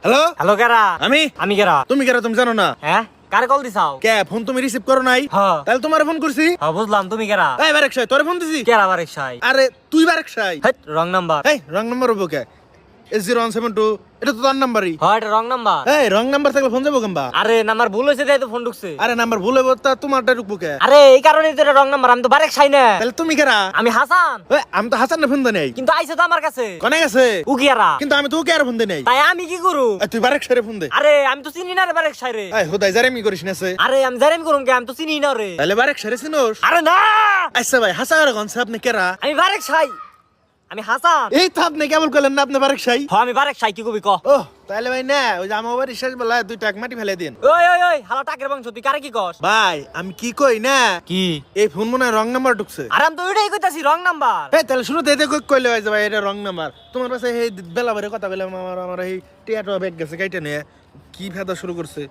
Hello hello কেরা? আমি কেরা? তুমি কেরা তুমি জানো না? হ্যাঁ কারে কল দিছাও? কে ফোন তুমি রিসিভ করো নাই? হ্যাঁ তাহলে তোমার ফোন করছি। হ্যাঁ বুঝলাম, তুমি কেরা? এই বারেক সাই তোরে ফোন দিছি। কেরা বারেক সাই? আরে তুই বারেক সাই। হেট রং নাম্বার। এই রং নাম্বার হবো কে? S0172 এটা তো তোর নাম্বারই। হ্যাঁ এটা রং নাম্বার। এই রং নাম্বার থাকলে ফোন যাবো কেমবা? আরে নাম্বার ভুল হয়েছে তাই তো ফোন ঢুকছে। আরে নাম্বার ভুল হইব তা তোমারটা ঢুকবো কে? আরে এই কারণেই তো এটা রং নাম্বার, আমি তো বারেক সাই না। তাহলে তুমি কেরা? আমি হাসান। এই আমি তো হাসান ফোন দেই নাই। কিন্তু আইছে তো আমার কাছে। কোনে গেছে? ও কিয়ারা? কিন্তু আমি তো ওকে আর ফোন দেই নাই। তাই আমি কি করু? এই তুই বারেক সাইরে ফোন দে। আরে আমি তো চিনি না রে বারেক সাই রে। এই হুদাই জারেমি করিস না সে। আরে আমি জানি আমি করুম কে, আমি তো চিনি না রে। তাহলে বারেক সাইরে চিনোস? আরে না, আচ্ছা ভাই হাসান আর গনছে আপনি কেরা? আমি বারেক সাই, আমি হাসান। এই তো আপনি কেবল করলেন না আপনি বারেক সাই। হ্যাঁ আমি বারেক সাই, কি কবি ক? ও তাহলে ভাই না ওই যে আমার বাড়ি শেষ বেলা 2 টাক মাটি ফেলে দিন। ওই ওই ওই হালা টাকের বংশ, তুই কারে কি কস? ভাই আমি কি কই না কি? এই ফোন মনে হয় রং নাম্বার ঢুকছে। আরে আমি তো ওইটাই কইতাছি রং নাম্বার। এই তাহলে শুনো তো এতে কইলে ভাই যে ভাই এটা রং নাম্বার। তোমার পাশে এই বেলা ভরে কথা বলে আমার এই টিয়াটো ব্যাগ গেছে কাইটা নিয়ে কি ফেদা শুরু করছে।